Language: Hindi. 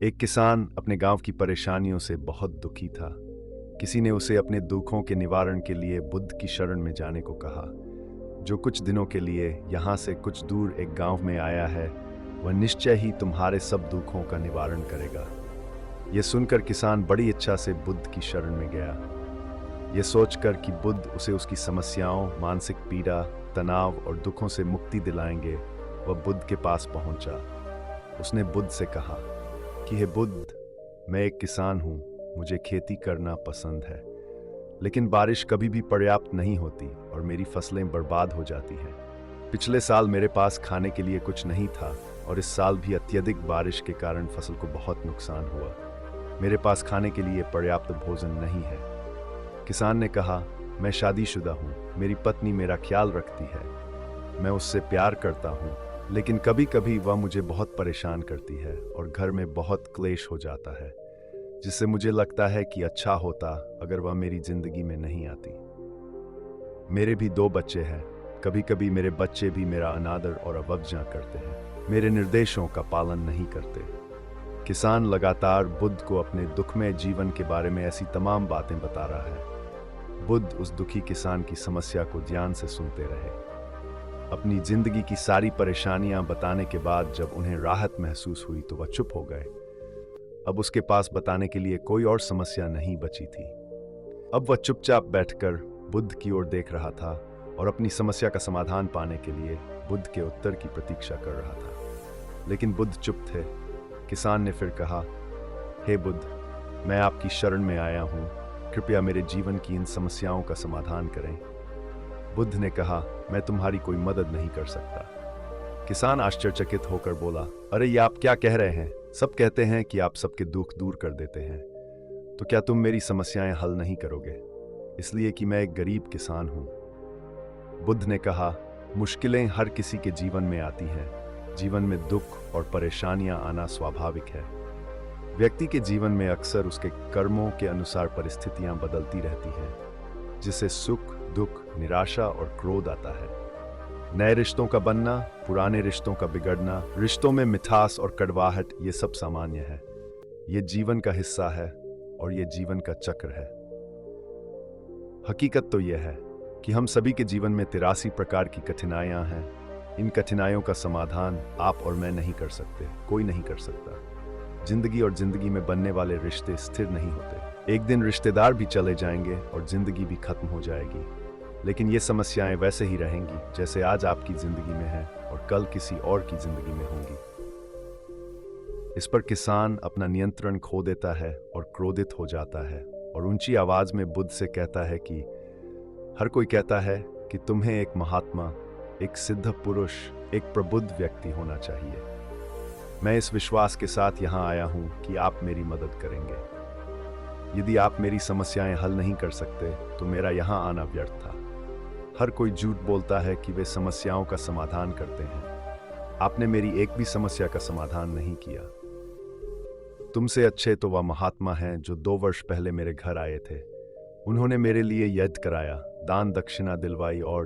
एक किसान अपने गांव की परेशानियों से बहुत दुखी था। किसी ने उसे अपने दुखों के निवारण के लिए बुद्ध की शरण में जाने को कहा, जो कुछ दिनों के लिए यहाँ से कुछ दूर एक गांव में आया है। वह निश्चय ही तुम्हारे सब दुखों का निवारण करेगा। यह सुनकर किसान बड़ी इच्छा से बुद्ध की शरण में गया। यह सोचकर कि बुद्ध उसे उसकी समस्याओं, मानसिक पीड़ा, तनाव और दुखों से मुक्ति दिलाएंगे, वह बुद्ध के पास पहुंचा। उसने बुद्ध से कहा कि हे बुद्ध, मैं एक किसान हूँ, मुझे खेती करना पसंद है, लेकिन बारिश कभी भी पर्याप्त नहीं होती और मेरी फसलें बर्बाद हो जाती हैं। पिछले साल मेरे पास खाने के लिए कुछ नहीं था और इस साल भी अत्यधिक बारिश के कारण फसल को बहुत नुकसान हुआ। मेरे पास खाने के लिए पर्याप्त भोजन नहीं है। किसान ने कहा, मैं शादीशुदा हूँ, मेरी पत्नी मेरा ख्याल रखती है, मैं उससे प्यार करता हूँ, लेकिन कभी कभी वह मुझे बहुत परेशान करती है और घर में बहुत क्लेश हो जाता है, जिससे मुझे लगता है कि अच्छा होता अगर वह मेरी जिंदगी में नहीं आती। मेरे भी 2 बच्चे हैं। कभी कभी मेरे बच्चे भी मेरा अनादर और अवज्ञा करते हैं, मेरे निर्देशों का पालन नहीं करते। किसान लगातार बुद्ध को अपने दुखमय जीवन के बारे में ऐसी तमाम बातें बता रहा है। बुद्ध उस दुखी किसान की समस्या को ध्यान से सुनते रहे। अपनी जिंदगी की सारी परेशानियां बताने के बाद जब उन्हें राहत महसूस हुई तो वह चुप हो गए। अब उसके पास बताने के लिए कोई और समस्या नहीं बची थी। अब वह चुपचाप बैठकर बुद्ध की ओर देख रहा था और अपनी समस्या का समाधान पाने के लिए बुद्ध के उत्तर की प्रतीक्षा कर रहा था। लेकिन बुद्ध चुप थे। किसान ने फिर कहा, हे बुद्ध, मैं आपकी शरण में आया हूँ, कृपया मेरे जीवन की इन समस्याओं का समाधान करें। बुद्ध ने कहा, मैं तुम्हारी कोई मदद नहीं कर सकता। किसान आश्चर्यचकित होकर बोला, अरे ये आप क्या कह रहे हैं? सब कहते हैं कि आप सबके दुख दूर कर देते हैं, तो क्या तुम मेरी समस्याएं हल नहीं करोगे? इसलिए कि मैं एक गरीब किसान हूं। बुद्ध ने कहा, मुश्किलें हर किसी के जीवन में आती हैं। जीवन में दुख और परेशानियां आना स्वाभाविक है। व्यक्ति के जीवन में अक्सर उसके कर्मों के अनुसार परिस्थितियां बदलती रहती हैं, जिससे सुख, दुख, निराशा और क्रोध आता है। नए रिश्तों का बनना, पुराने रिश्तों का बिगड़ना, रिश्तों में मिठास और कड़वाहट, ये सब सामान्य है। ये जीवन का हिस्सा है और ये जीवन का चक्र है। हकीकत तो यह है कि हम सभी के जीवन में 83 प्रकार की कठिनाइयां हैं। इन कठिनाइयों का समाधान आप और मैं नहीं कर सकते, कोई नहीं कर सकता। जिंदगी और जिंदगी में बनने वाले रिश्ते स्थिर नहीं होते। एक दिन रिश्तेदार भी चले जाएंगे और जिंदगी भी खत्म हो जाएगी, लेकिन ये समस्याएं वैसे ही रहेंगी जैसे आज आपकी जिंदगी में है और कल किसी और की जिंदगी में होंगी। इस पर किसान अपना नियंत्रण खो देता है और क्रोधित हो जाता है और ऊंची आवाज में बुद्ध से कहता है कि हर कोई कहता है कि तुम्हें एक महात्मा, एक सिद्ध पुरुष, एक प्रबुद्ध व्यक्ति होना चाहिए। मैं इस विश्वास के साथ यहाँ आया हूँ कि आप मेरी मदद करेंगे। यदि आप मेरी समस्याएं हल नहीं कर सकते तो मेरा यहाँ आना व्यर्थ था। हर कोई झूठ बोलता है कि वे समस्याओं का समाधान करते हैं। आपने मेरी एक भी समस्या का समाधान नहीं किया। तुमसे अच्छे तो वह महात्मा हैं जो 2 वर्ष पहले मेरे घर आए थे। उन्होंने मेरे लिए यज्ञ कराया, दान दक्षिणा दिलवाई और